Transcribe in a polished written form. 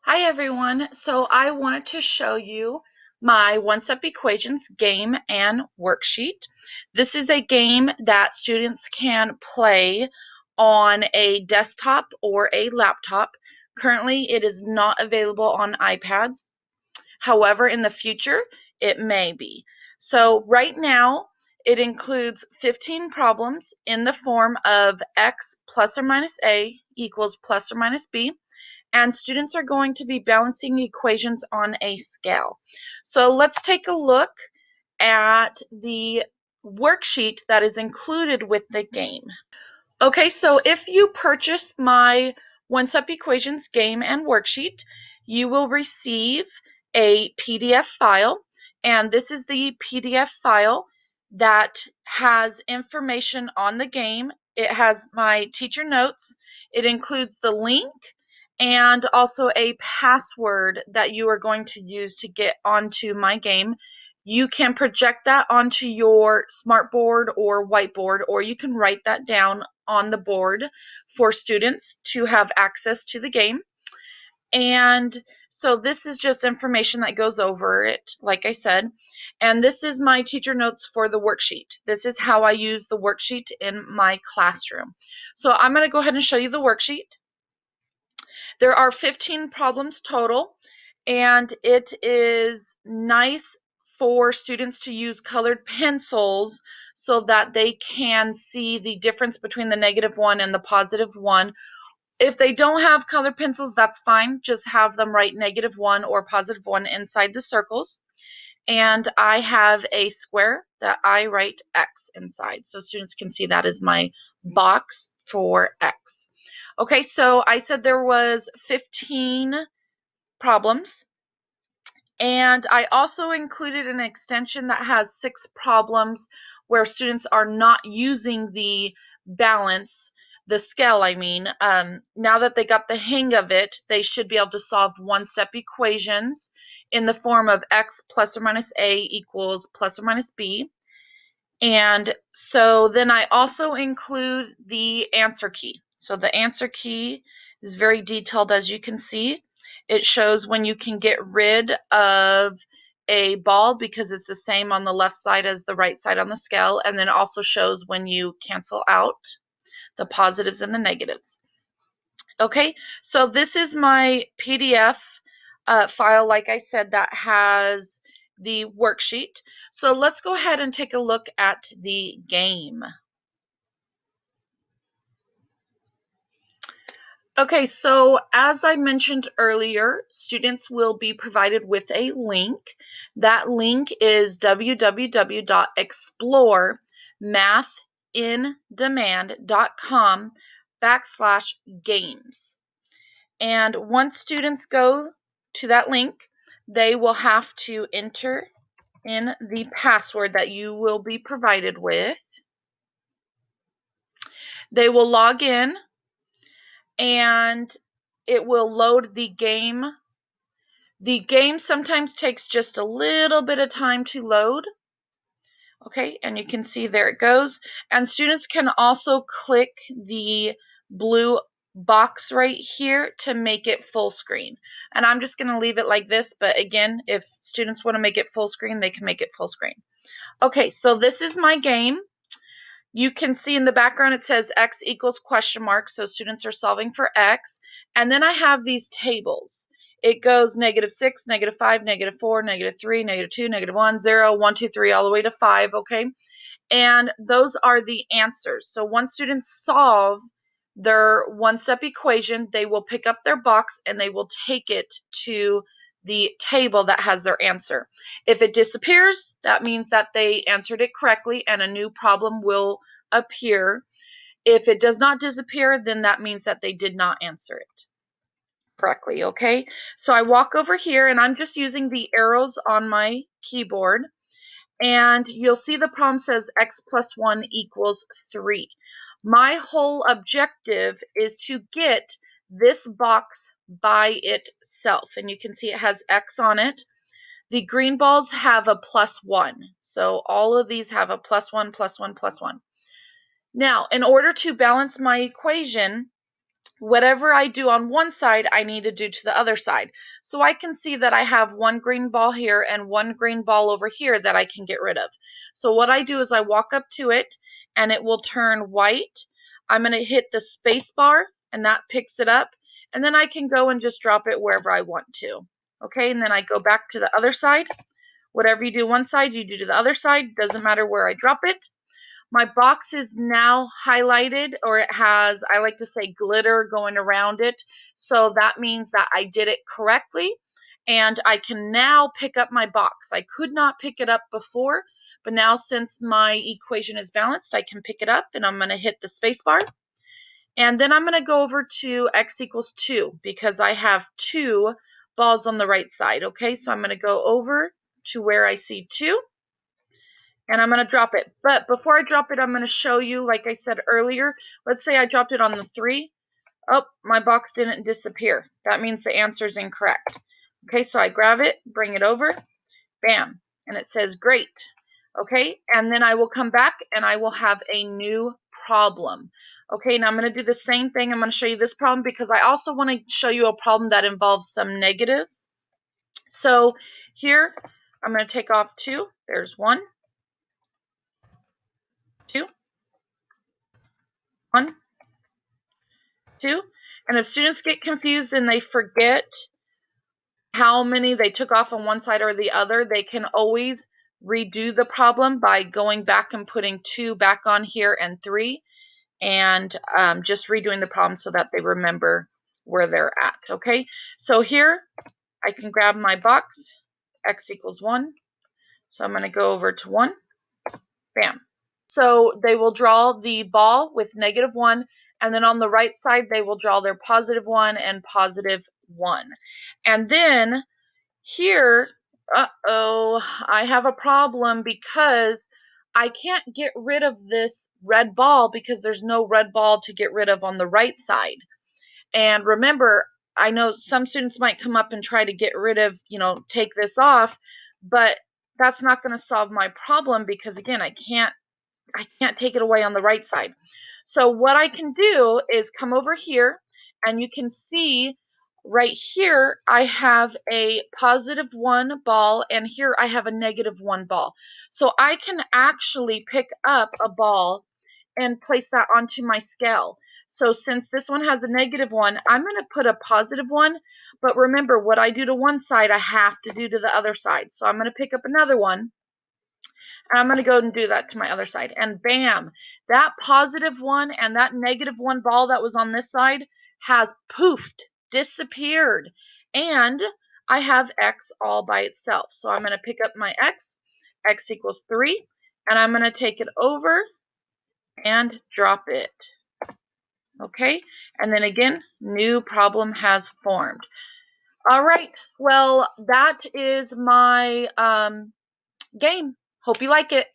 Hi everyone. So I wanted to show you my one-step equations game and worksheet. This is a game that students can play on a desktop or a laptop. Currently, it is not available on iPads. However, in the future, it may be. So right now, it includes 15 problems in the form of x plus or minus a equals plus or minus b, and students are going to be balancing equations on a scale. So let's take a look at the worksheet that is included with the game. Okay, so if you purchase my one-step equations game and worksheet, you will receive a PDF file, and this is the PDF file that has information on the game. It has my teacher notes. It includes the link and also a password that you are going to use to get onto my game. You can project that onto your smartboard or whiteboard, or you can write that down on the board for students to have access to the game. And so this is just information that goes over it, like I said. And this is my teacher notes for the worksheet. This is how I use the worksheet in my classroom. So I'm going to go ahead and show you the worksheet. There are 15 problems total, and it is nice for students to use colored pencils so that they can see the difference between the -1 and the +1. If they don't have colored pencils, that's fine. Just have them write -1 or +1 inside the circles. And I have a square that I write X inside, so students can see that is my box for X. Okay, so I said there was 15 problems, and I also included an extension that has 6 problems where students are not using the balance, the scale I mean. Now that they got the hang of it, they should be able to solve one-step equations in the form of x plus or minus a equals plus or minus b. And so then I also include the answer key. So the answer key is very detailed, as you can see. It shows when you can get rid of a ball because it's the same on the left side as the right side on the scale, and then it also shows when you cancel out the positives and the negatives. Okay, so this is my PDF file, like I said, that has the worksheet. So let's go ahead and take a look at the game. Okay, so as I mentioned earlier, students will be provided with a link. That link is www.exploremathinDemand.com/games. And once students go to that link, they will have to enter in the password that you will be provided with. They will log in, and it will load the game. The game sometimes takes just a little bit of time to load. Okay, and you can see there it goes. And students can also click the blue box right here to make it full screen. And I'm just going to leave it like this, but again, if students want to make it full screen, they can make it full screen. Okay, so this is my game. You can see in the background it says x equals question mark, so students are solving for x. And then I have these tables. It goes -6, -5, -4, -3, -2, -1, 0, 1, 2, 3, all the way to 5, okay? And those are the answers. So once students solve their one-step equation, they will pick up their box and they will take it to the table that has their answer. If it disappears, that means that they answered it correctly and a new problem will appear. If it does not disappear, then that means that they did not answer it correctly, okay? So I walk over here and I'm just using the arrows on my keyboard, and you'll see the problem says x plus 1 equals 3. My whole objective is to get this box by itself, and you can see it has x on it. The green balls have a +1, so all of these have a +1, +1, +1. Now, in order to balance my equation, whatever I do on one side, I need to do to the other side. So I can see that I have one green ball here and one green ball over here that I can get rid of. So what I do is I walk up to it and it will turn white. I'm going to hit the space bar and that picks it up. And then I can go and just drop it wherever I want to. Okay, and then I go back to the other side. Whatever you do one side, you do to the other side. Doesn't matter where I drop it. My box is now highlighted, or it has, I like to say, glitter going around it. So that means that I did it correctly. And I can now pick up my box. I could not pick it up before, but now since my equation is balanced, I can pick it up, and I'm going to hit the space bar. And then I'm going to go over to x equals 2 because I have 2 balls on the right side. Okay, so I'm going to go over to where I see 2. And I'm going to drop it. But before I drop it, I'm going to show you, like I said earlier, let's say I dropped it on the 3. Oh, my box didn't disappear. That means the answer is incorrect. Okay, so I grab it, bring it over, bam, and it says great. Okay, and then I will come back and I will have a new problem. Okay, now I'm going to do the same thing. I'm going to show you this problem because I also want to show you a problem that involves some negatives. So here, I'm going to take off 2. There's 1, 2, 1, 2. And if students get confused and they forget how many they took off on one side or the other, they can always redo the problem by going back and putting 2 back on here and 3, and just redoing the problem so that they remember where they're at. Okay, so here I can grab my box, x equals 1. So I'm going to go over to 1, bam. So they will draw the ball with -1, and then on the right side they will draw their +1 and +1. And then here, I have a problem because I can't get rid of this red ball because there's no red ball to get rid of on the right side. And remember, I know some students might come up and try to get rid of, take this off, but that's not going to solve my problem because, again, I can't take it away on the right side. So what I can do is come over here, and you can see right here I have a +1 ball, and here I have a -1 ball. So I can actually pick up a ball and place that onto my scale. So since this one has a -1, I'm going to put a +1, but remember, what I do to one side, I have to do to the other side. So I'm going to pick up another one. And I'm going to go and do that to my other side. And bam, that +1 and that -1 ball that was on this side has poofed, disappeared. And I have x all by itself. So I'm going to pick up my x equals 3, and I'm going to take it over and drop it. Okay, and then again, new problem has formed. All right, well, that is my game. Hope you like it.